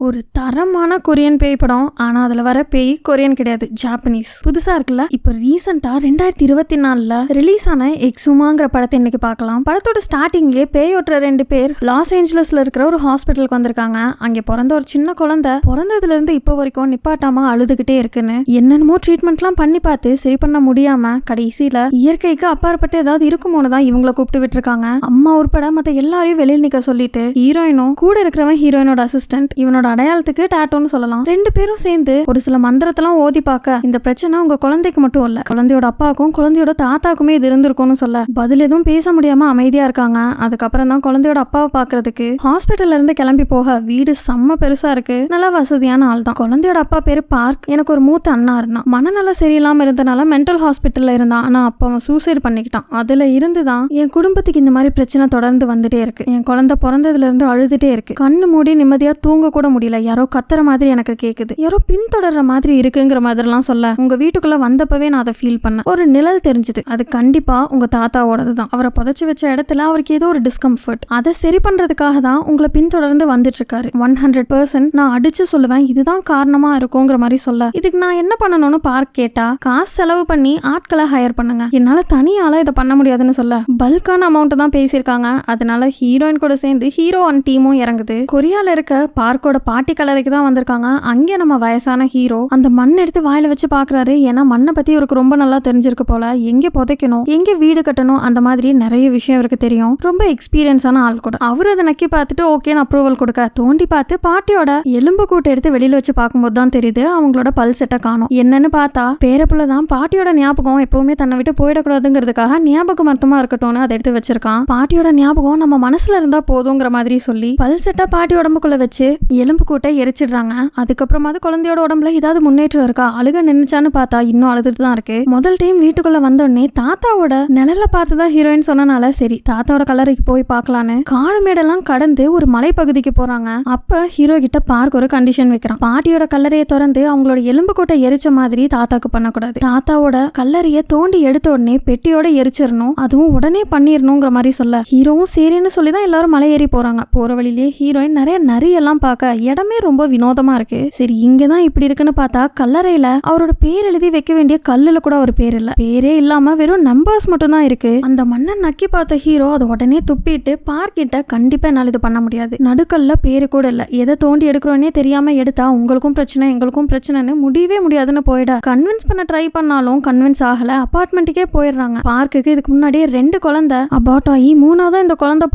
ஒரு தரமான கொரியன் பேய் படம். ஆனா அதுல வர பேய் கொரியன் கிடையாது, ஜாப்பனீஸ். புதுசா இருக்குல்ல. இப்ப ரீசெண்டா 2024ல ரிலீஸ் ஆன எக்ஸுமாங்கிற படத்தை இன்னைக்கு பார்க்கலாம். படத்தோட ஸ்டார்டிங்லயே பேய் ஓட்டுற 2 பேர் லாஸ் ஏஞ்சலஸ்ல இருக்கிற ஒரு ஹாஸ்பிட்டலுக்கு வந்திருக்காங்க. அங்க பிறந்த ஒரு சின்ன குழந்தை பிறந்ததுல இருந்து இப்ப வரைக்கும் நிப்பாட்டாம அழுதுகிட்டே இருக்குன்னு என்னென்னமோ ட்ரீட்மெண்ட்லாம் பண்ணி பார்த்து சரி பண்ண முடியாம கடைசியில இயற்கைக்கு அப்பாற்பட்டு ஏதாவது இருக்குமோன்னு தான் இவங்களை கூப்பிட்டு விட்டுருக்காங்க. அம்மா உட்பட மத்த எல்லாரையும் வெளியில் நிக்க சொல்லிட்டு ஹீரோயினும் கூட இருக்கிறவன் ஹீரோயினோட அசிஸ்டன்ட், இவனோட அடையாளத்துக்கு டாட்டோன்னு சொல்லலாம், 2 பேரும் சேர்ந்து ஒரு சில மந்திரத்தெல்லாம் ஓதி பார்க்க இந்த பிரச்சனை உங்க குழந்தைக்கு மட்டும் இல்ல, குழந்தையோட அப்பாவுக்கும் குழந்தையோட தாத்தாக்குமே இது இருந்திருக்கும்னு சொல்ல பதில் எதுவும் பேச முடியாம அமைதியா இருக்காங்க. அதுக்கப்புறம் தான் குழந்தையோட அப்பாவை பாக்குறதுக்கு ஹாஸ்பிட்டல்ல இருந்து கிளம்பி போக வீடு செம்ம பெருசா இருக்கு. நல்ல வசதியான ஆள் தான். குழந்தையோட அப்பா பேரு பார்க். எனக்கு ஒரு மூத்த அண்ணா இருந்தான். மனநல சரியில்லாம இருந்தனால மென்டல் ஹாஸ்பிட்டல்ல இருந்தான். ஆனா அப்ப அவன் சூசைட் பண்ணிக்கிட்டான். அதுல இருந்துதான் என் குடும்பத்துக்கு இந்த மாதிரி பிரச்சனை தொடர்ந்து வந்துட்டே இருக்கு. என் குழந்தை பிறந்ததுல இருந்து அழுதுட்டே இருக்கு. கண்ணு மூடி நிம்மதியா தூங்க கூட முடியல. யாரோ கத்துற மாதிரி எனக்கு கேக்குது, யாரோ பின்தொடர்ற மாதிரி இருக்குங்கிற மாதிரிலாம் சொல்ல உங்க வீட்டுக்குள்ள வந்தப்பவே நான் அதை ஃபீல் பண்ணேன். ஒரு நிழல் தெரிஞ்சது. அது கண்டிப்பா உங்க தாத்தாவோடது தான். அவரை புதைச்சு வச்ச இடத்துல அவருக்கு ஏதோ ஒரு டிஸ்கம்ஃபர்ட். அதை சரி பண்றதுக்காக தான் உங்களை பின்தொடர்ந்து வந்துட்டு இருக்காரு. 100% நான் அடிச்சு சொல்லுவேன் இதுதான் காரணமா இருக்குங்கிற மாதிரி சொல்ல இதுக்கு நான் என்ன பண்ணணும்னு பார்க் கேட்டா, காசு செலவு பண்ணி ஆட்களை ஹையர் பண்ணுங்க, என்னால தனியால இதை பண்ண முடியாதுன்னு சொல்ல பல்கான அமௌண்ட் தான் பேசியிருக்காங்க. அதனால ஹீரோயின் கூட சேர்ந்து ஹீரோ அண்ட் டீமும் இறங்குது. கொரியால இருக்க பார்க்கோட பாட்டி கலரைக்கு தான் வந்திருக்காங்க. அங்கே நம்ம வயசான ஹீரோ அந்த மண் எடுத்து வாயில வச்சு பாக்குறாரு. ஏன்னா மண்ணை பத்தி இவருக்கு ரொம்ப நல்லா தெரிஞ்சிருக்கு போல. எங்க புதைக்கணும், எங்க வீடு கட்டணும், அந்த மாதிரி நிறைய விஷயம் இவருக்கு தெரியும். ரொம்ப எக்ஸ்பீரியன்ஸான ஆள் கூட. அவரு அதை நக்கி பார்த்துட்டு ஓகேன்னு அப்ரூவல் கொடுக்க தோண்டி பார்த்து பாட்டியோட எலும்பு கூட்டை எடுத்து வெளியில வச்சு பார்க்கும்போது தான் தெரியுது அவங்களோட பல் செட்டை காணும். என்னன்னு பார்த்தா பேரப்புல தான் பாட்டியோட ஞாபகம் எப்பவுமே தன்னை விட்டு போயிடக்கூடாதுங்கிறதுக்காக ஞாபக மருத்துவமா இருக்கட்டும்னு அதை எடுத்து வச்சிருக்கான். பாட்டியோட ஞாபகம் நம்ம மனசுல இருந்தா போதுங்கிற மாதிரி சொல்லி பல் செட்டை பாட்டி உடம்புக்குள்ள வச்சு எலும்பு கூட்டை எரிச்சிடுறாங்க. அதுக்கப்புறமா குழந்தையோட உடம்புல ஏதாவது முன்னேற்றம் இருக்கா, அழுக நின்னுச்சான்னு பார்த்தா இன்னும் அழுதுட்டு தான் இருக்கு. முதல் டைம் வீட்டுக்குள்ள வந்தோடனே தாத்தாவோட நிழல பார்த்துதான் ஹீரோயின் சொன்னனால சரி தாத்தாவோட கல்லறைக்கு போய் பார்க்கலான்னு காடு மேடெல்லாம் கடந்து ஒரு மலைப்பகுதிக்கு போறாங்க. அப்ப ஹீரோ கிட்ட பார்க்க ஒரு கண்டிஷன் வைக்கிறான். பாட்டியோட கல்லறையை திறந்து அவங்களோட எலும்பு கூட்டை எரிச்ச மாதிரி தாத்தாக்கு பண்ணக்கூடாது. தாத்தாவோட கல்லறையை தோண்டி எடுத்த உடனே பெட்டியோட எரிச்சிடணும், அதுவும் உடனே பண்ணிடணுங்கிற மாதிரி சொல்ல ஹீரோவும் சரின்னு சொல்லிதான் எல்லாரும் மலை ஏறி போறாங்க. போற வழியிலேயே ஹீரோயின் நிறைய நரியெல்லாம் பார்க்க இடமே ரொம்ப வினோதமா இருக்கு. சரி இங்கதான் இப்படி இருக்குன்னு பார்த்தா கல்லறையில அவரோட பேர் எழுதி வைக்க வேண்டிய கல்லுல கூட ஒரு பேர் இல்ல. பேரே இல்லாம வெறும் நம்பர்ஸ் மட்டும் தான் இருக்கு. அந்த மண்ணை நக்கி பார்த்த ஹீரோ அதை உடனே துப்பிட்டு பார்க்கிட்ட கண்டிப்பா என்னால இது பண்ண முடியாது, நடுக்கல்ல பேரு கூட இல்ல, எதை தோண்டி எடுக்கிறோன்னே தெரியாம எடுத்தா உங்களுக்கும் பிரச்சனை எங்களுக்கும் பிரச்சனைன்னு முடியவே முடியாதுன்னு போயிட கன்வின்ஸ் பண்ண ட்ரை பண்ணாலும் கன்வின்ஸ் ஆகல. அபார்ட்மெண்ட்டுக்கே போயிடுறாங்க. பார்க்குக்கு இதுக்கு முன்னாடியே 2 குழந்தை அபார்ட் ஆகி 3ஆவது இந்த குழந்தை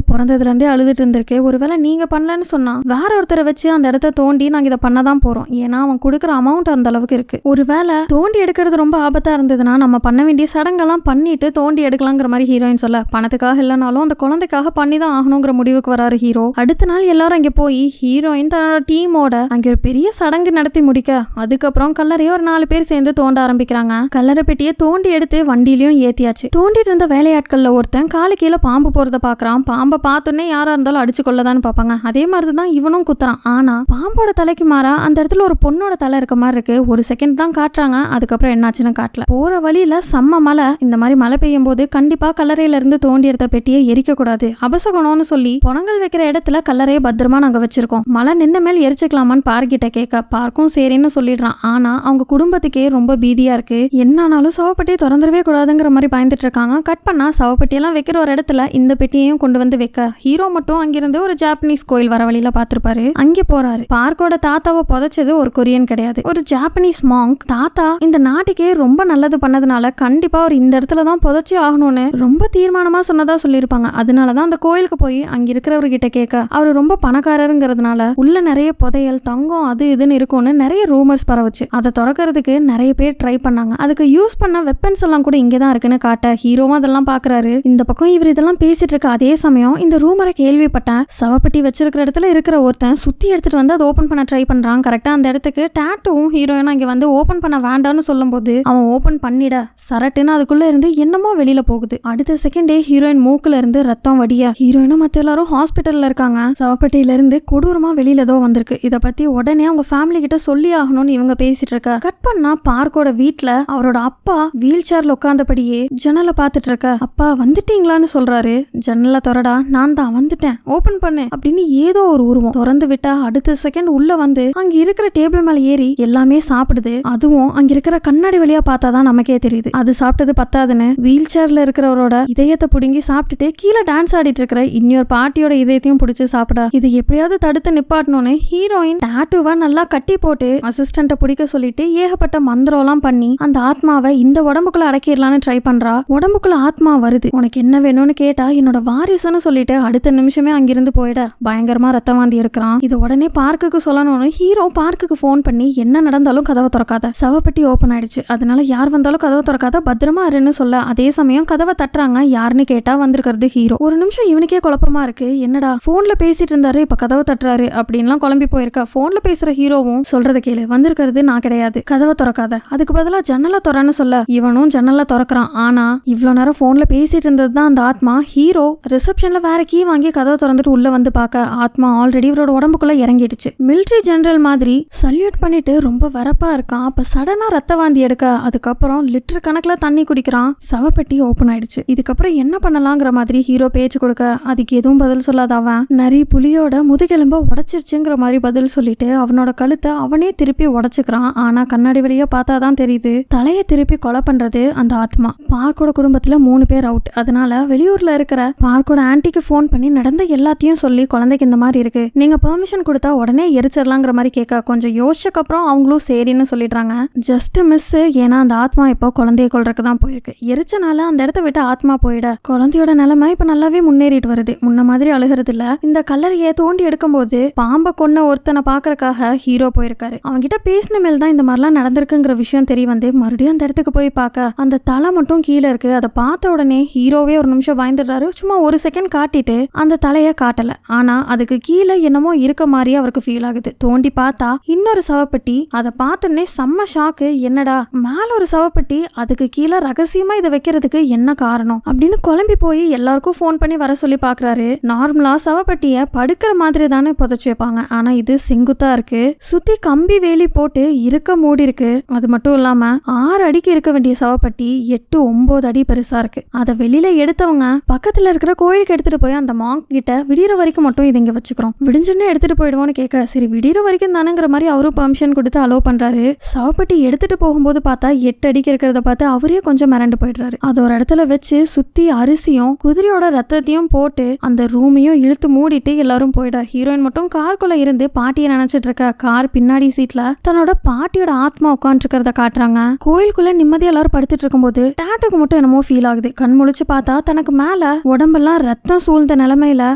பிறந்ததுல இருந்தே அழுதுட்டு இருந்திருக்கு. ஒருவேளை நீங்க பண்ணலன்னு சொன்னா வேற ஒருத்தரை வச்சு அந்த இடத்த தோண்டி நாங்க இதை பண்ணதான் போறோம். ஏன்னா அவன் கொடுக்குற அமௌண்ட் அந்த அளவுக்கு இருக்கு. ஒருவேளை தோண்டி எடுக்கிறது ரொம்ப ஆபத்தா இருந்ததுன்னா நம்ம பண்ண வேண்டிய சடங்கெல்லாம் பண்ணிட்டு தோண்டி எடுக்கலாங்கிற மாதிரி ஹீரோயின் சொல்ல பணத்துக்காக இல்லைனாலும் அந்த குழந்தைக்காக பண்ணிதான் ஆகணுங்கிற முடிவுக்கு வராரு ஹீரோ. அடுத்த நாள் எல்லாரும் அங்கே போய் ஹீரோயின் தன்னோட டீமோட அங்கே ஒரு பெரிய சடங்கு நடத்தி முடிக்க அதுக்கப்புறம் கல்லறையை ஒரு 4 பேர் சேர்ந்து தோண்ட ஆரம்பிக்கிறாங்க. கல்லறை பெட்டியை தோண்டி எடுத்து வண்டியிலையும் ஏத்தியாச்சு. தோண்டிட்டு இருந்த வேலையாட்கள்ல ஒருத்தன் காலு கீழே பாம்பு போறத பாக்குறான். பாம்பை பார்த்தோன்னே யாரா இருந்தாலும் அடிச்சு கொள்ளதான்னு பாப்பாங்க. அதே மாதிரிதான் இவனும் குத்துறான். ஆனா பாம்போட தலைக்கு மாறா அந்த இடத்துல ஒரு பொண்ணோட தலை இருக்க மாதிரி இருக்கு. ஒரு செகண்ட் தான் காட்டுறாங்க, அதுக்கப்புறம் என்னாச்சுன்னு காட்டல. போற வழியில செம்ம மழை. இந்த மாதிரி மழை பெய்யும் போது கண்டிப்பா கல்லறையில இருந்து தோண்டி எடுத்த பெட்டியை எரிக்க கூடாது, அபசகுணம்னு சொல்லி பொணங்கள் வைக்கிற இடத்துல கல்லறையை பத்திரமா நாங்க வச்சிருக்கோம், மழை நின்ன மேல் எரிச்சுக்கலாமான்னு பார்க்கிட்ட கேட்க பார்க்கும் சரின்னு சொல்லிடுறான். ஆனா அவங்க குடும்பத்துக்கே ரொம்ப பீதியா இருக்கு. என்னானாலும் சவப்பெட்டியை திறந்துடவே கூடாதுங்கிற மாதிரி பயந்துட்டு இருக்காங்க. கட் பண்ணா சவப்பெட்டியெல்லாம் வைக்கிற ஒரு இடத்துல இந்த பெட்டியையும் கொண்டு வந்து வைக்க ஹீரோ மட்டும் அங்கிருந்து ஒரு ஜாப்பனீஸ் கோயில் வர வழியில பாத்திருப்பாரு. அங்கே போறாரு. பார்க்கோட தாத்தாவை புதைச்சது ஒரு கொரியன் கிடையாது, ஒரு ஜாப்பனீஸ் மாங்க். தாத்தா இந்த நாட்டுக்கே ரொம்ப நல்லது பண்ணதுனால கண்டிப்பா அவர் இந்த இடத்துல தான் புதைச்சி ஆகணும்னு ரொம்ப தீர்மானமா சொன்னதா சொல்லியிருப்பாங்க. அதனாலதான் அந்த கோயிலுக்கு போய் அங்க இருக்கிறவர்கிட்ட கேட்க அவர் ரொம்ப பணக்காரருங்கிறதுனால உள்ள நிறைய புதையல் தங்கம் அது இதுன்னு இருக்கும்னு நிறைய ரூமர்ஸ் பரவுச்சு. அதை திறக்கிறதுக்கு நிறைய பேர் ட்ரை பண்ணாங்க. அதுக்கு யூஸ் பண்ண வெப்பன்ஸ் எல்லாம் கூட இங்கதான் இருக்குன்னு காட்ட ஹீரோவும் அதெல்லாம் பாக்குறாரு. இந்த பக்கம் இவர் இதெல்லாம் பேசிட்டு இருக்க அதே சமயம் இந்த ரூமரை கேள்விப்பட்டேன். சவப்பெட்டி வச்சிருக்கிற இடத்துல இருக்கிற ஒருத்தன் சுத்தி எடுத்துட்டு வந்து அதை ஓபன் பண்ண ட்ரை பண்றான். கரெக்டா அந்த இடத்துக்கு டாட்டூவும் ஹீரோயினும் இங்க வந்து ஓபன் பண்ண வேண்டாம்னு சொல்லும் போது அவன் ஓபன் பண்ணிட சரட்டுன்னு அதுக்குள்ள இருந்து என்னமோ வெளியில போகுது. அடுத்த செகண்டே ஹீரோயின் மூக்குல இருந்து ரத்தம் வடிய ஹீரோயினும் மத்த எல்லாரும் ஹாஸ்பிட்டல்ல இருக்காங்க. சவப்பெட்டியில இருந்து கொடூரமா வெளியில ஏதோ வந்திருக்கு. இத பத்தி உடனே அவங்க ஃபேமிலி கிட்ட சொல்லி ஆகணும்னு இவங்க பேசிட்டு இருக்க கட் பண்ணா பார்க்கோட வீட்டுல அவரோட அப்பா வீல் சேர்ல உட்கார்ந்தபடியே ஜன்னலை பாத்துட்டு இருக்க. அப்பா வந்துட்டீங்களான்னு சொல்றாரு. ஜன்னலை திறடா, நான் தான் வந்துட்டேன், ஓபன் பண்ணு அப்படின்னு ஏதோ ஒரு உருவம் திறந்து விட்டு கேட்டா அடுத்த செகண்ட் உள்ள வந்து அங்க இருக்கிற டேபிள் மேல ஏறி எல்லாமே சாப்பிடுது. அதுவும் அங்க இருக்கிற கண்ணாடி வழியா பார்த்தாதான் நமக்கே தெரியுது. அது சாப்பிட்டது பத்தாதுன்னு வீல் சேர்ல இருக்கிறவரோட இதயத்தை புடுங்கி சாப்பிட்டுட்டு கீழே டான்ஸ் ஆடிட்டு இருக்கிற இன்னொரு பாட்டியோட இதயத்தையும் பிடிச்சி சாப்பிட இது எப்படியாவது தடுத்து நிப்பாட்டணும்னு ஹீரோயின் டாட்டூவா நல்லா கட்டி போட்டு அசிஸ்டண்ட பிடிக்க சொல்லிட்டு ஏகப்பட்ட மந்திரம் எல்லாம் பண்ணி அந்த ஆத்மாவை இந்த உடம்புக்குள்ள அடக்கிடலான்னு ட்ரை பண்றா. உடம்புக்குள்ள ஆத்மா வருது. உனக்கு என்ன வேணும்னு கேட்டா என்னோட வாரிசுன்னு சொல்லிட்டு அடுத்த நிமிஷமே அங்கிருந்து போயிட பயங்கரமா ரத்தம் வாந்தி எடுக்கிறான். இது உடனே பார்க்குக்கு சொல்லணும்னு ஹீரோ பார்க்குக்கு போன் பண்ணி என்ன நடந்தாலும் கதவை திறக்காத, சவப்பெட்டி ஓபன் ஆயிடுச்சு, அதனால யார் வந்தாலும் கதவை திறக்காத, பத்திரமா இருன்னு சொல்ல அதே சமயம் கதவை தட்டுறாங்க. யாருன்னு கேட்டா வந்திருக்கிறது ஹீரோ. ஒரு நிமிஷம் இவனுக்கே குழப்பமா இருக்கு. என்னடா போன்ல பேசிட்டு இருந்தாரு இப்ப கதவை தட்டுறாரு அப்படின்லாம் குழம்பி போயிருக்க. போன்ல பேசுற ஹீரோவும் சொல்றத கேளு, வந்திருக்கிறது நான் கிடையாது, கதவை திறக்காத, அதுக்கு பதிலா ஜன்னலை திறன்னு சொல்ல இவனும் ஜன்னலை திறக்கிறான். ஆனா இவ்வளவு நேரம் போன்ல பேசிட்டு இருந்தது தான் அந்த ஆத்மா. ஹீரோ ரிசப்ஷன்ல வேற கீ வாங்கி கதவை திறந்துட்டு உள்ள வந்து பார்க்க ஆத்மா ஆல்ரெடி இவரோட உடம்புக்குள்ள இறங்கிடுச்சு. மிலிட்டரி ஜெனரல் மாதிரி சல்யூட் பண்ணிட்டு ரொம்ப வரப்பா இருக்கான். அப்ப சடனா ரத்த வாந்தி எடுக்க அதுக்கப்புறம் லிட்டர் கணக்குல தண்ணி குடிக்கிறான். சவப்பெட்டி ஓபன் ஆயிடுச்சு. இதுக்கப்புறம் என்ன பண்ணலாங்கிற மாதிரி ஹீரோ பேச்சு கொடுக்க அதுக்கு எதுவும் பதில் சொல்லாத அவன் நரி புலியோட முதுகெலும்ப உடைச்சிருச்சுங்கிற மாதிரி பதில் சொல்லிட்டு அவனோட கழுத்தை அவனே திருப்பி உடைச்சுக்கிறான். ஆனா கண்ணாடி வழியா பார்த்தாதான் தெரியுது தலையை திருப்பி கொலை பண்றது அந்த ஆத்மா. பார்க்கோட குடும்பத்துல 3 பேர் அவுட். அதனால வெளியூர்ல இருக்கிற பார்க்கோட ஆன்ட்டிக்கு போன் பண்ணி நடந்த எல்லாத்தையும் சொல்லி குழந்தைக்கு இந்த மாதிரி இருக்கு, நீங்க பெர்மிஷன் கொடுத்தா உடனே எரிச்சிடலாங்கிற மாதிரி கேட்க கொஞ்சம் யோசிச்சக்கு அப்புறம் அவங்களும் சரின்னு சொல்லிடுறாங்க. Just miss. ஏன்னா அந்த ஆத்மா இப்போ குழந்தைய கொல்றதுக்கு தான் போயிருக்கு. எரிச்சனால அந்த இடத்த விட்டு ஆத்மா போயிட குழந்தையோட நிலைமை இப்ப நல்லாவே முன்னேறிட்டு வருது. முன்ன மாதிரி அழுகிறது இல்ல. இந்த கல்லறையை தோண்டி எடுக்கும் போது பாம்பை கொன்ன ஒருத்தனை பாக்குறதுக்காக ஹீரோ போயிருக்காரு. அவங்க கிட்ட பேசின மேல் தான் இந்த மாதிரிலாம் நடந்திருக்குங்கிற விஷயம் தெரிய வந்து மறுபடியும் அந்த இடத்துக்கு போய் பார்க்க அந்த தலை மட்டும் கீழே இருக்கு. அதை பார்த்த உடனே ஹீரோவே ஒரு நிமிஷம் பயந்துடுறாரு. சும்மா ஒரு செகண்ட் காட்டிட்டு அந்த தலையை காட்டல. ஆனா அதுக்கு கீழே என்னமோ இருக்க மாதிரி அவருக்கு ஃபீல் ஆகுது. தோண்டி பார்த்தா இன்னொரு சவப்பெட்டி. அதை பார்த்தோன்னே செம்ம ஷாக்கு. என்னடா மேல ஒரு சவப்பெட்டி, அதுக்கு கீழே ரகசியமா இதை வைக்கிறதுக்கு என்ன காரணம் அப்படின்னு குழம்பி போய் எல்லாருக்கும் போன் பண்ணி வர சொல்லி பாக்குறாரு. நார்மலா சவப்பெட்டிய படுக்கிற மாதிரி தானே புதைச்சு வைப்பாங்க. ஆனா இது செங்குத்தா இருக்கு. சுத்தி கம்பி வேலி போட்டு இருக்க மூடி இருக்கு. அது மட்டும் இல்லாம 6 அடிக்கு இருக்க வேண்டிய சவப்பெட்டி 8-9 அடி பெருசா இருக்கு. அதை வெளியில எடுத்தவங்க பக்கத்துல இருக்கிற கோயிலுக்கு எடுத்துட்டு போய் அந்த மாங்க் கிட்ட விடிற வரைக்கும் மட்டும் இதை இங்க வச்சுக்கிறோம், விடிஞ்சுன்னு எடுத்துட்டு போயிடுவோம்னு கேட்க சரி விடிற வரைக்கும் தானேங்கிற மாதிரி அவரும் பெர்மிஷன் கொடுத்து அலோவ் பண்றாரு. சவப்பெட்டி எடுத்துட்டு போகும்போது பார்த்தா 8 அடிக்கு இருக்கிறத பார்த்து அவரே கொஞ்சம் மிரண்டு போயிடுறாரு. அது ஒரு இடத்துல வச்சு சுத்தி அரிசியும் குதிரையோட ரத்தத்தையும் போட்டு அந்த ரூமையும் இழுத்து மூடிட்டு எல்லாரும் போயிட ஹீரோயின் மட்டும் கார்க்குள்ள இருந்து பாட்டியை நினைச்சிட்டு இருக்க. கார் பின்னாடி சீட்ல தன்னோட பாட்டியோட ஆத்மா உட்காந்து இருக்கிறத காட்டுறாங்க. கோயிலுக்குள்ள நிம்மதியா எல்லாரும் படுத்துட்டு இருக்கும்போது டாட்டுக்கு மட்டும் என்னமோ ஃபீல் ஆகுது. கண் முழிச்சு பார்த்தா தனக்கு மேல உடம்பெல்லாம் ரத்தம் சூழ்ந்த நிலைமையில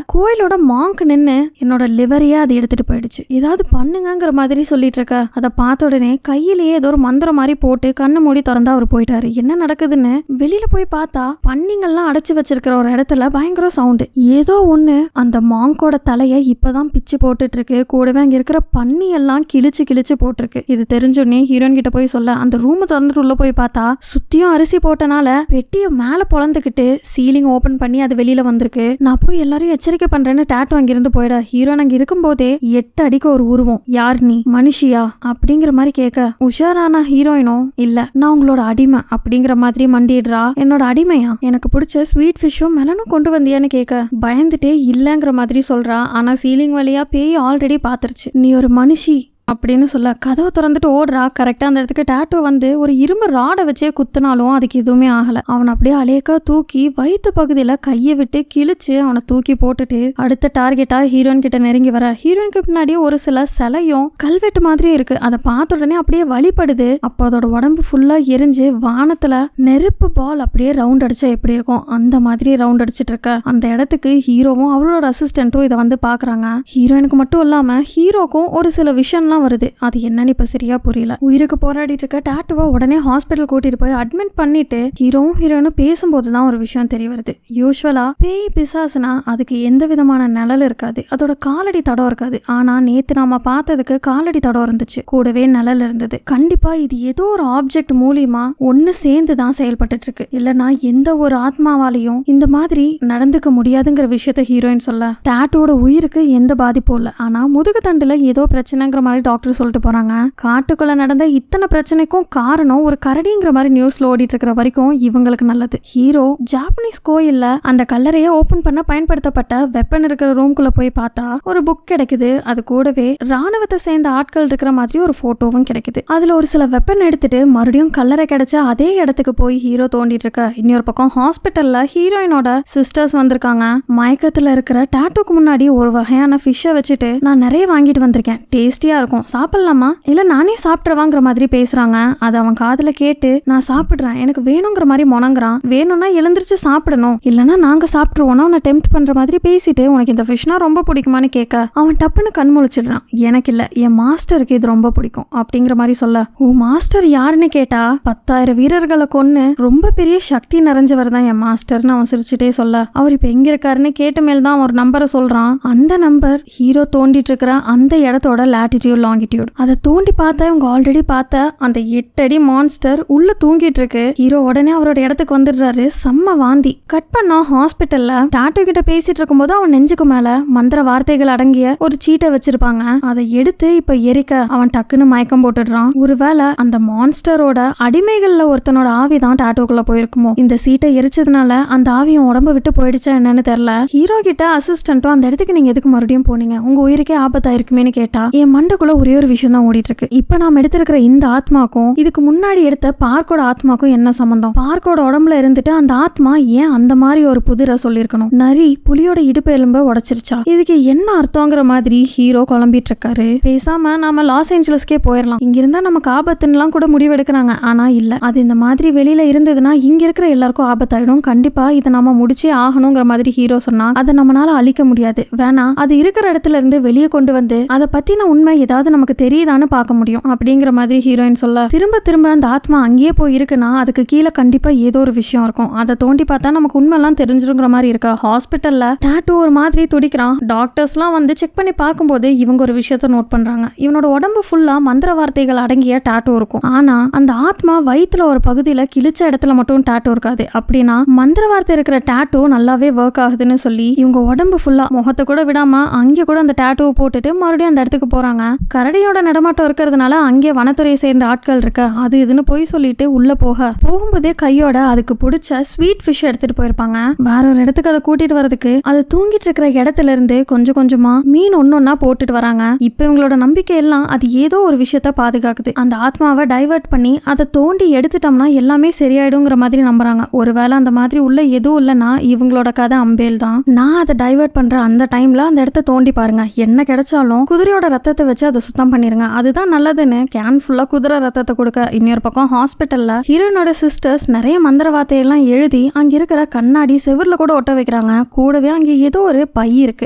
கோயிலோட மாங்க் நின்னு என்னோட லிவரையே அது எடுத்துட்டு போயிடுச்சு, ஏதாவது பண்ணுங்கிற மாதிரி சொல்லிட்டு இருக்க. அதை பார்த்த உடனே கையிலேயே ஏதோ ஒரு மந்திரம் மாதிரி போட்டு கண்ணு மூடி திறந்தா அவர் போயிட்டாரு. என்ன நடக்குதுன்னு வெளியில போய் பார்த்தா பன்னிங்கள்லாம் அடைச்சு வச்சிருக்கிற ஒரு இடத்துல பயங்கர சவுண்டு. ஏதோ ஒண்ணு அந்த மாங்கோட தலையை இப்பதான் பிச்சு போட்டுட்டு இருக்கு. கூடவே அங்க இருக்கிற பன்னி எல்லாம் கிழிச்சு கிழிச்சு போட்டிருக்கு. இது தெரிஞ்சோடனே ஹீரோயின் கிட்ட போய் சொல்ல அந்த ரூம் திறந்துட்டு உள்ள போய் பார்த்தா சுத்தியும் அரிசி போட்டனால பெட்டியை மேல பொழந்துக்கிட்டு சீலிங் ஓபன் பண்ணி அது வெளியில வந்திருக்கு. நான் போய் எல்லாரையும் எச்சரிக்கை பண்றேன்னு டாட்டூ அங்கிருந்து போயிட ஹீரோயின் அங்க இருக்கும் போதே 8 அடிக்கு ஒரு உருவம். யார் நீ, மனுஷியா அப்படிங்கிற மாதிரி கேட்க உஷாரான ஹீரோயினும் இல்ல நான் உங்களோட அடிமை அப்படிங்கிற மாதிரி மண்டிடுறா. என்னோட அடிமையா, எனக்கு பிடிச்ச ஸ்வீட் ஃபிஷ்ஷும் மெலனும் கொண்டு வந்தியான்னு கேட்க பயந்துட்டே இல்லங்கிற மாதிரி சொல்றா. ஆனா சீலிங் வழியா பேய் ஆல்ரெடி பாத்துருச்சு. நீ ஒரு மனுஷி அப்படின்னு சொல்ல கதவை திறந்துட்டு ஓடுறா. கரெக்டா அந்த இடத்துக்கு டாட்டூ வந்து ஒரு இரும்பு ராடை வச்சே குத்தினாலும் அதுக்கு எதுவுமே ஆகல. அவன் அப்படியே அலேக்கா தூக்கி வயிற்று பகுதியில கையை விட்டு கிழிச்சு அவனை தூக்கி போட்டுட்டு அடுத்த டார்கெட்டா ஹீரோயின் கிட்ட நெருங்கி வர ஹீரோயினுக்கு பின்னாடி ஒரு சில சிலையும் கல்வெட்டு மாதிரி இருக்கு. அதை பார்த்த உடனே அப்படியே வழிபடுது. அப்போ அதோட உடம்பு ஃபுல்லா எரிஞ்சு வானத்துல நெருப்பு பால் அப்படியே ரவுண்ட் அடிச்சா எப்படி இருக்கும் அந்த மாதிரி ரவுண்ட் அடிச்சிட்டு இருக்க. அந்த இடத்துக்கு ஹீரோவும் அவரோட அசிஸ்டன்ட்டும் இதை வந்து பாக்குறாங்க. ஹீரோயினுக்கு மட்டும் இல்லாம ஹீரோக்கும் ஒரு சில விஷயம் வருது. அது என்னன்னு இப்ப சரியா புரியல. உயிருக்கு போராடிட்டு இருக்க டாட்டுவா உடனே ஹாஸ்பிட்டல் கூட்டிட்டு போய் அட்மிட் பண்ணிட்டு ஹீரோவும் ஹீரோயினும் பேசும்போதுதான் ஒரு விஷயம் தெரிய வருது. யூஸ்வலா பேய் பிசாசுனா அதுக்கு எந்த விதமான நிழல் இருக்காது, அதோட காலடி தடம் இருக்காது. ஆனா நேத்து நாம பார்த்ததுக்கு காலடி தடம் இருந்துச்சு, கூடவே நிழல் இருந்தது. கண்டிப்பா இது ஏதோ ஒரு ஆப்ஜெக்ட் மூலியமா ஒன்னு சேர்ந்துதான் செயல்பட்டு இருக்கு. இல்லனா எந்த ஒரு ஆத்மாவாலையும் இந்த மாதிரி நடந்துக்க முடியாதுங்கிற விஷயத்த ஹீரோயின் சொல்ல டாட்டூவோட உயிருக்கு எந்த பாதிப்பும் இல்ல. ஆனா முதுகு தண்டுல ஏதோ பிரச்சனைங்கிற மாதிரி டாக்டர் சொல்லிட்டு போறாங்க. காட்டுக்குள்ள நடந்த இத்தனை பிரச்சனைக்கும் காரணம் ஒரு கரடிங்கிற மாதிரி நியூஸ்ல ஓடிட்டு இருக்கிற வரைக்கும் இவங்களுக்கு நல்லது. ஹீரோ ஜாப்பனீஸ் கோயில்ல அந்த கல்லறையை ஓபன் பண்ண பயன்படுத்தப்பட்ட வெப்பன் இருக்கிற ரூம்குள்ள போய் பார்த்தா ஒரு புக் கிடைக்குது. அது கூடவே ராணுவத்தை சேர்ந்த ஆட்கள் இருக்கிற மாதிரி ஒரு போட்டோவும் கிடைக்குது. அதுல ஒரு சில வெப்பன் எடுத்துட்டு மறுபடியும் கல்லறை கிடைச்ச அதே இடத்துக்கு போய் ஹீரோ தோண்டிட்டு இருக்க. இன்னொரு பக்கம் ஹாஸ்பிட்டல்ல ஹீரோயினோட சிஸ்டர்ஸ் வந்திருக்காங்க. மயக்கத்துல இருக்கிற டாட்டூக்கு முன்னாடி ஒரு வகையான ஃபிஷ்ஷை வச்சுட்டு நான் நிறைய வாங்கிட்டு வந்திருக்கேன், டேஸ்டியா இருக்கும், சாப்பிடலாமா இல்ல நானே சாப்பிட்றவாங்கிற மாதிரி பேசுறாங்க. அதை அவன் காதுல கேட்டு நான் சாப்பிடுறேன், எனக்கு வேணுங்கிற மாதிரி முணங்குறான். வேணும்னா எழுந்திரிச்சு சாப்பிடணும், இல்லைன்னா நாங்க சாப்பிட்டுருவோம்னா உன்னை டெம்ப்ட் பண்ற மாதிரி பேசிட்டு உனக்கு இந்த ஃபிஷ்னா ரொம்ப பிடிக்குமான்னு கேட்க அவன் டப்புன்னு கண் முழிச்சிடுறான். எனக்கு இல்ல, என் மாஸ்டருக்கு இது ரொம்ப பிடிக்கும் அப்படிங்கிற மாதிரி சொல்ல, ஓ மாஸ்டர் யாருன்னு கேட்டா 10,000 வீரர்களை கொன்னு ரொம்ப பெரிய சக்தி நிறைஞ்சவர் தான் என் மாஸ்டர்னு அவன் சிரிச்சுட்டே சொல்ல, அவர் இப்ப எங்க இருக்காருன்னு கேட்ட மேல் தான் ஒரு நம்பரை சொல்றான். அந்த நம்பர் ஹீரோ தோண்டிட்டு இருக்கிற அந்த இடத்தோட லாட்டிடியூட் லாங்கிடியூட். அதை தோண்டி பார்த்தா இவங்க ஆல்ரெடி பார்த்த அந்த 8 அடி மான்ஸ்டர் உள்ள தூங்கிட்டு இருக்கு. ஹீரோ உடனே அவரோட இடத்துக்கு வந்துடுறாரு. செம்ம வாந்தி. கட் பண்ணா ஹாஸ்பிட்டல்ல டாட்டூ கிட்ட பேசிட்டு இருக்கும்போது அவன் நெஞ்சுக்கு மேல மந்திர வார்த்தைகள் அடங்கிய ஒரு சீட்டை வச்சிருப்பாங்க. அதை எடுத்து இப்ப எரிக்க அவன் டக்குன்னு மயக்கம் போட்டுடுறான். ஒருவேளை அந்த மான்ஸ்டரோட அடிமைகள்ல ஒருத்தனோட ஆவி தான் டாட்டூக்குள்ள போயிருக்குமோ. இந்த சீட்டை எரிச்சதுனால அந்த ஆவியும் உடம்ப விட்டு போயிடுச்சா என்னன்னு தெரியல. ஹீரோ கிட்ட அசிஸ்டன்ட்டும் அந்த இடத்துக்கு நீங்க எதுக்கு மறுபடியும் போனீங்க, உங்க உயிருக்கே ஆபத்தா இருக்குமேன்னு கேட்டா என் மண்டைக்குள்ள ஒரே ஒரு விஷயம் தான் ஓடிட்டு இருக்கு. இப்ப நாம எடுத்திருக்கிற இந்த ஆத்மாக்கும் இதுக்கு முன்னாடி எடுத்த பார்க்கோட ஆத்மாக்கும் என்ன சம்பந்தம்? பார்க்கோட உடம்புல இருந்துட்டு அந்த ஆத்மா ஏன் அந்த மாதிரி ஒரு புதிரை சொல்லிருக்கணும்? நரி புலியோட இடுப்பு எலும்ப உடைச்சிருச்சா? இதுக்கு என்ன அர்த்தங்கிற மாதிரி ஹீரோ குழம்பிட்டு இருக்காரு. பேசாம நாம லாஸ் ஏஞ்சலஸ்க்கே போயிடலாம், இங்க இருந்தா நமக்கு ஆபத்துன்னு கூட முடிவெடுக்கிறாங்க. ஆனா இல்ல, அது இந்த மாதிரி வெளியில இருந்ததுன்னா இங்க இருக்கிற எல்லாருக்கும் ஆபத்தாயிடும், கண்டிப்பா இதை நாம முடிச்சே ஆகணுங்கிற மாதிரி ஹீரோ சொன்னா அதை நம்மளால அழிக்க முடியாது, வேணா அது இருக்கிற இடத்துல இருந்து வெளியே கொண்டு வந்து அதை பத்தின உண்மை ஏதாவது நமக்கு தெரியுதான்னு பார்க்க முடியும் அப்படிங்கிற மாதிரி ஹீரோயின் சொல்ல, திரும்ப திரும்ப அந்த ஆத்மா அங்கேயே போய் இருக்குன்னா அதுக்கு கீழே கண்டிப்பா ஏதோ ஒரு விஷயம் இருக்கும், அதை தோண்டி பார்த்தா நமக்கு உண்மை எல்லாம் தெரிஞ்சிருங்கிற மாதிரி இருக்கா. ஹாஸ்பிட்டல்ல டாட்டூ ஒரு மாதிரி துடிக்கிறான். டாக்டர்ஸ்லாம் வந்து செக் பண்ணி பார்க்கும்போது இவங்க ஒரு விஷயத்த நோட் பண்றாங்க. இவனோட உடம்பு ஃபுல்லா மந்திர வார்த்தைகள் அடங்கிய டாட்டூ இருக்கும். ஆனா அந்த ஆத்மா வயிற்றுல ஒரு பகுதியில கிழிச்ச இடத்துல மட்டும் டாட்டூ இருக்காது. அப்படின்னா மந்திர வார்த்தை இருக்கிற டாட்டூ நல்லாவே ஒர்க் ஆகுதுன்னு சொல்லி இவங்க உடம்பு ஃபுல்லா முகத்தை கூட விடாம அங்கே கூட அந்த டாட்டூவை போட்டுட்டு மறுபடியும் அந்த இடத்துக்கு போறாங்க. கரடியோட நடமாட்டம் இருக்கிறதுனால அங்கே வனத்துறையை சேர்ந்த ஆட்கள் இருக்க அது இதுன்னு போய் சொல்லிட்டு உள்ள போகும்போதே கையோட அதுக்கு பிடிச்ச ஸ்வீட் ஃபிஷ் எடுத்துட்டு போயிருப்பாங்க. வேற ஒரு இடத்துக்கு அதை கூட்டிட்டு வரதுக்கு அது தூங்கிட்டு இருக்கிற இடத்துல இருந்து கொஞ்சம் கொஞ்சமா மீன் ஒன்னொன்னா போட்டுட்டு வராங்க. இப்ப இவங்களோட நம்பிக்கை எல்லாம் அது ஏதோ ஒரு விஷயத்த பாதுகாக்குது. அந்த ஆத்மாவை டைவர்ட் பண்ணி அதை தோண்டி எடுத்துட்டோம்னா எல்லாமே சரியாயிடுங்கிற மாதிரி நம்புறாங்க. ஒருவேளை அந்த மாதிரி உள்ள எதுவும் இல்லைன்னா இவங்களோட கதை அம்பேல் தான். நான் அதை டைவர்ட் பண்ற அந்த டைம்ல அந்த இடத்த தோண்டி பாருங்க, என்ன கிடைச்சாலும் குதிரையோட ரத்தத்தை வச்சு அதை சுத்தம் பண்ணிருங்க, அதுதான் நல்லதுன்னு கேன் ஃபுல்லா குதிரை ரத்தத்தை கொடுக்க. இன்னொரு பக்கம் ஹாஸ்பிட்டல்ல ஹீரோயினோட சிஸ்டர்ஸ் நிறைய மந்திர வார்த்தையெல்லாம் எழுதி அங்க இருக்கிற கண்ணாடி செவர்ல கூட ஒட்ட வைக்கிறாங்க. கூடவே அங்க ஏதோ ஒரு பை இருக்கு.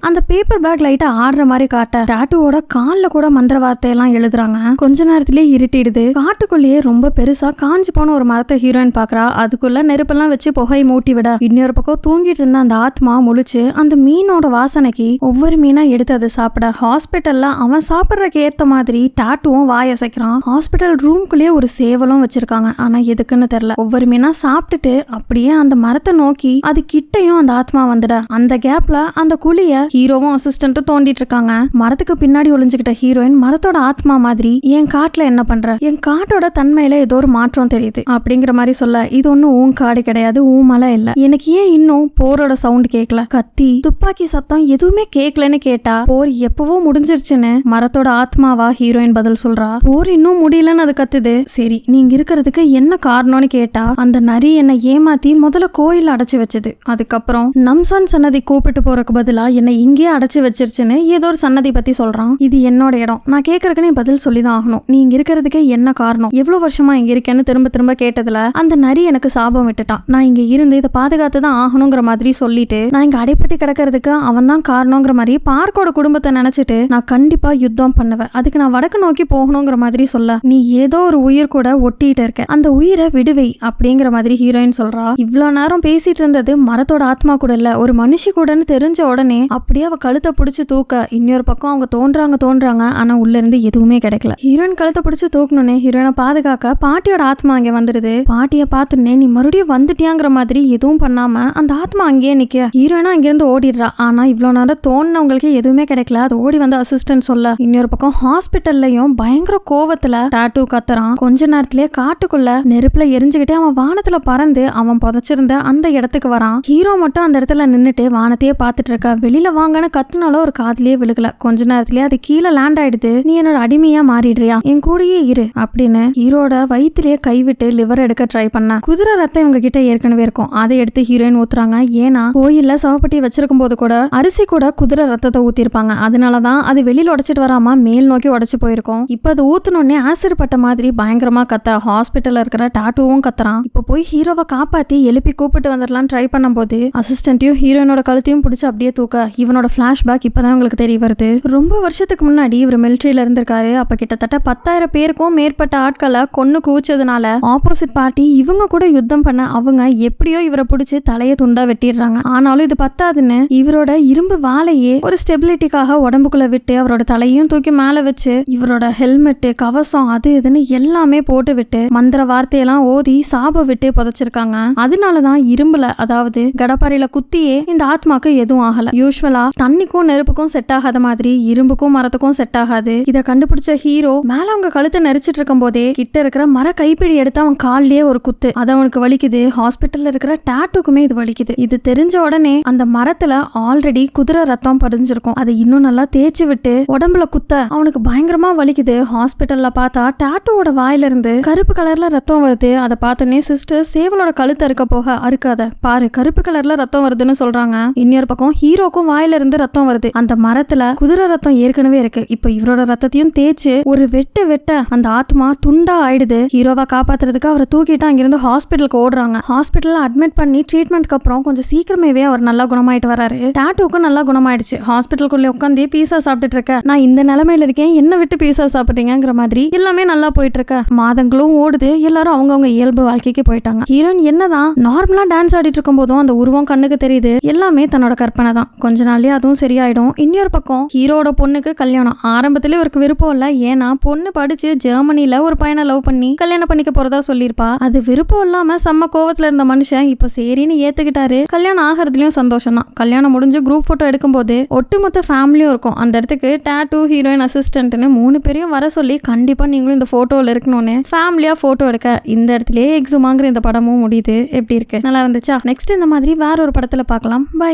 அந்த பேப்பர் பேக் லைட்டா ஆடுற மாதிரி காட்ட டாட்டூவோட கால்ல கூட மந்திர வார்த்தையெல்லாம் எழுதுறாங்க. கொஞ்ச நேரத்திலேயே இருட்டிடுது. காட்டுக்குள்ளேயே ரொம்ப பெருசா காஞ்சி போன ஒரு மரத்தை ஹீரோயின் பாக்குறா. அதுக்குள்ள நெருப்பெல்லாம் வச்சு புகை மூட்டி விட இன்னொரு பக்கம் தூங்கிட்டு இருந்த அந்த ஆத்மா முழிச்சு அந்த மீனோட வாசனைக்கு ஒவ்வொரு மீனா எடுத்து அதை சாப்பிட ஹாஸ்பிட்டல்ல அவன் சாப்பிட்றதுக்கு ஏத்த மாதிரி டாட்டூவும் வாய் அசைக்கிறான். ஹாஸ்பிட்டல் ரூம்குள்ளேயே ஒரு சேவலும் வச்சிருக்காங்க. ஆனா எதுக்குன்னு தெரியல. ஒவ்வொரு மீனா சாப்பிட்டுட்டு அப்படியே அந்த மரத்தை நோக்கி அது கிட்டையும் அந்த ஆத்மா வந்துட அந்த கேப்ல அந்த குழிய ஹீரோவும் அசிஸ்டன்ட்டும் தோண்டிட்டு இருக்காங்க. மரத்துக்கு பின்னாடி ஒளிஞ்சுக்கிட்ட ஹீரோயின் மரத்தோட ஆத்மா மாதிரி என் காட்டுல என்ன பண்ற, என் காட்டோட தன்மையில ஏதோ ஒரு மாற்றம் தெரியுது அப்படிங்கிற மாதிரி சொல்ல, இது ஒன்னும் ஊன் காடு கிடையாது, ஊன் மலை இல்ல, எனக்கு ஏன் இன்னும் போரோட சவுண்ட் கேட்கல, கத்தி துப்பாக்கி சத்தம் எதுவுமே கேட்கலன்னு கேட்டா போர் எப்பவோ முடிஞ்சிருச்சுன்னு மரத்தோட ஆத்மாவா ஹீரோயின் பதில் சொல்றா. போர் இன்னும் முடியலன்னு அது கத்துது. சரி நீங்க இருக்கிறதுக்கு என்ன காரணம்னு கேட்டா அந்த நரி என்னை ஏமாத்தி முதல்ல கோயில அடைச்சு வச்சது, அதுக்கப்புறம் நம்சான் சன்னதி கூப்பிட்டு போறதுக்கு பதிலா என்னை இங்கேயே அடைச்சு வச்சிருச்சுன்னு ஏதோ ஒரு சன்னதி பத்தி சொல்றான். இது என்னோட இடம், நான் கேட்கறதுக்கு நீ பதில் சொல்லிதான் ஆகணும், நீ இங்க இருக்கிறதுக்கு என்ன காரணம், எவ்வளவு வருஷமா இங்க இருக்கேன்னு திரும்ப திரும்ப கேட்டதுல அந்த நரி எனக்கு சாபம் விட்டுட்டான், நான் இங்க இருந்து இதை பாதுகாத்து தான் ஆகணுங்கிற மாதிரி சொல்லிட்டு நான் இங்க அடைப்பட்டு கிடக்கிறதுக்கு அவன் தான் காரணங்கிற மாதிரி பார்க்கோட குடும்பத்தை நினைச்சிட்டு நான் கண்டிப்பா யுத்தம் பண்ணுவேன், அதுக்கு நான் வடக்கு நோக்கி போகணுங்கிற மாதிரி சொல்ல, நீ ஏதோ ஒரு உயிர் கூட ஒட்டிட்டு இருக்க, அந்த உயிரை விடுவை அப்படிங்கிற மாதிரி ஹீரோயின் சொல்றா. இவ்வளவு நேரம் பேசிட்டு இருந்தது மரத்தோட ஆத்மா கூட இல்ல, ஒரு மனுஷி கூடன்னு தெரிஞ்ச உடனே அப்படியே அவ கழுத்தை பிடிச்சு தூக்க இன்னொரு பக்கம் அவங்க தோன்றாங்க ஆனா உள்ள இருந்து எதுவுமே கிடைக்கல. ஹீரோயின் கழுத்தை பிடிச்சு தூக்கணுன்னே ஹீரோயினை பாதுகாக்க பாட்டியோட ஆத்மா அங்க வந்துடுது. பாட்டிய பாத்துனே நீ மறுபடியும் வந்துட்டியாங்கிற மாதிரி எதுவும் பண்ணாம அந்த ஆத்மா அங்கேயே நிக்க ஹீரோயினா அங்கிருந்து ஓடிடுறா. ஆனா இவ்வளவு நேரம் தோணுனவங்களுக்கு எதுவுமே கிடைக்கல. அது ஓடி வந்து அசிஸ்டன்ட் சொல்ல இன்னொரு பக்கம் பக்கம் ஹாஸ்பிட்டல்லையும் பயங்கர கோவத்துல டாட்டூ கத்துறான். கொஞ்ச நேரத்திலேயே காட்டுக்குள்ள நெருப்புல எரிஞ்சுக்கிட்டே அவன் வானத்துல பறந்து அவன் புதைச்சிருந்த அந்த இடத்துக்கு வரான். ஹீரோ மட்டும் அந்த இடத்துல நின்னுட்டு வானத்தையே பாத்துட்டு இருக்கா. வெளியில வாங்கன்னு கத்துனாலும் ஒரு காதுலயே விழுகல. கொஞ்ச நேரத்திலேயே அது கீழே லேண்ட் ஆயிடுது. நீ என்னோட அடிமையா மாறிடுறியா, என் கூடயே இரு அப்படின்னு ஹீரோட வயிற்றுலயே கைவிட்டு லிவர் எடுக்க ட்ரை பண்ண. குதிரை ரத்தம் இவங்க கிட்ட ஏற்கனவே இருக்கும். அதை எடுத்து ஹீரோயின் ஊத்துறாங்க. ஏன்னா கோயில்ல சவப்பட்டி வச்சிருக்கும் போது கூட அரிசி கூட குதிரை ரத்தத்தை ஊத்திருப்பாங்க. அதனாலதான் அது வெளியில உடைச்சிட்டு வராம மேல் நோக்கி உடைச்சு போயிருக்கும். இப்ப அது ஊத்துனோடனே ஆசிட் பட்ட மாதிரி பயங்கரமா கத்த ஹாஸ்பிட்டல்ல இருக்கிற டாட்டூவும் கத்துறான். இப்ப போய் ஹீரோவை காப்பாத்தி எழுப்பி கூப்பிட்டு வந்துடலாம் ட்ரை பண்ணும்போது அசிஸ்டன்ட்டையும் ஹீரோயினோட கழுத்தையும் பிடிச்சி அப்படியே தூக்க இவனோட பிளாஷ்பேக் இப்பதான் உங்களுக்கு தெரிய வருது. ரொம்ப வருஷத்துக்கு முன்னாடி இவர் மிலிட்டரியில இருந்திருக்காரு. அப்ப கிட்டத்தட்ட 10,000 பேருக்கும் மேற்பட்ட ஆட்களை கொன்னு குவிச்சதுனால ஆப்போசிட் பார்ட்டி இவங்க கூட யுத்தம் பண்ண அவங்க எப்படியோ இவரை பிடிச்சி தலைய துண்டா வெட்டிடுறாங்க. ஆனாலும் இது பத்தாதுன்னு இவரோட இரும்பு வாழையே ஒரு ஸ்டெபிலிட்டிக்காக உடம்புக்குள்ள விட்டு அவரோட தலையும் தூக்கி மேல வச்சு இவரோட ஹெல்மெட் கவசம் அது இதுன்னு எல்லாமே போட்டு விட்டு மந்திர வார்த்தையெல்லாம் ஓதி சாப விட்டு புதைச்சிருக்காங்க. அதனாலதான் இரும்புல அதாவது கடப்பாறையில குத்தியே இந்த ஆத்மாக்கு எதுவும் ஆகல. யூஸ்வலா தண்ணிக்கும் நெருப்புக்கும் செட் ஆகாத மாதிரி இரும்புக்கும் மரத்துக்கும் செட் ஆகாது. இத கண்டுபிடிச்ச ஹீரோ மேல அவங்க கழுத்தை நெரிச்சிட்டு இருக்கும் போதே கிட்ட இருக்கிற மர கைப்பிடி எடுத்து அவன் கால்லயே ஒரு குத்து. அது அவனுக்கு வலிக்குது. ஹாஸ்பிட்டல்ல இருக்கிற டாட்டூக்குமே இது வலிக்குது. இது தெரிஞ்ச உடனே அந்த மரத்துல ஆல்ரெடி குதிரை ரத்தம் பதிஞ்சிருக்கும். அதை இன்னும் நல்லா தேய்ச்சி விட்டு உடம்புல குத்த அவனுக்கு பயங்கரமா வலிக்குது. ஹாஸ்பிட்டல்ல பார்த்தா டாட்டூவோட வாயில இருந்து கருப்பு கலர்ல ரத்தம் வருது. அதை பார்த்தோன்னே சிஸ்டர் சேவலோட கழுத்தை இருக்க போக அறுக்காத பாரு கருப்பு கலர்ல ரத்தம் வருதுன்னு சொல்றாங்க. இன்னொரு பக்கம் ஹீரோக்கும் வாயில இருந்து ரத்தம் வருது. அந்த மரத்துல குதிரை ரத்தம் ஏற்கனவே இருக்கு. இப்ப இவரோட ரத்தத்தையும் தேய்ச்சு ஒரு வெட்ட அந்த ஆத்மா துண்டா ஆயிடுது. ஹீரோவா காப்பாத்துறதுக்கு அவரை தூக்கிட்டு அங்கிருந்து ஹாஸ்பிட்டலுக்கு ஓடுறாங்க. ஹாஸ்பிட்டல்ல அட்மிட் பண்ணி ட்ரீட்மெண்ட்க்கு அப்புறம் கொஞ்சம் சீக்கிரமேவே அவர் நல்லா குணமாயிட்டு வராரு. டாட்டூக்கும் நல்லா குணமாயிடுச்சு. ஹாஸ்பிட்டலுக்குள்ள உட்காந்து பீஸா சாப்பிட்டுட்டு இருக்க. நான் இந்த நிலைமையில இருக்கேன், என்ன விட்டு பீஸா சாப்பிடுறீங்கிற மாதிரி எல்லாமே நல்லா போயிட்டு இருக்க. மாதங்களும் ஓடுது. எல்லாரும் அவங்கவுங்க இயல்பு வாழ்க்கைக்கு போயிட்டாங்க. ஹீரோயின் என்னதான் நார்மலா டான்ஸ் ஆடிட்டு இருக்கும் போதும் அந்த உருவம் கண்ணுக்கு தெரியுது. எல்லாமே தன்னோட கற்பனை தான். கொஞ்ச நாள்லயே அதுவும் சரியாயிடும். இன்னொரு பக்கம் ஹீரோட பொண்ணுக்கு கல்யாணம். ஆரம்பத்துல இவருக்கு விருப்பம் இல்ல. ஏன்னா பொண்ணு படிச்சு ஜெர்மனில ஒரு பையனை லவ் பண்ணி கல்யாணம் பண்ணிக்க போறதா சொல்லியிருப்பா. அது விருப்பம் இல்லாம செம்ம கோவத்துல இருந்த மனுஷன் இப்ப சரின்னு ஏத்துக்கிட்டாரு. கல்யாணம் ஆகிறதுலயும் சந்தோஷம் தான். கல்யாணம் முடிஞ்சு குரூப் போட்டோ எடுக்கும் போது ஒட்டுமொத்த ஃபேமிலியும் இருக்கும். அந்த இடத்துக்கு டாட்டூ ஹீரோயின் அசிஸ்டன்ட்னு 3 பேரையும் வர சொல்லி கண்டிப்பா நீங்களும் இந்த போட்டோல இருக்கணும்னு ஃபேமிலியா போட்டோ எடுக்க இந்த இடத்துலயே எக்ஸுமாங்கிற இந்த படமும் முடியுது. எப்படி இருக்கு, நல்லா இருந்துச்சா? நெக்ஸ்ட் இந்த மாதிரி வேற ஒரு படத்துல பார்க்கலாம். பை.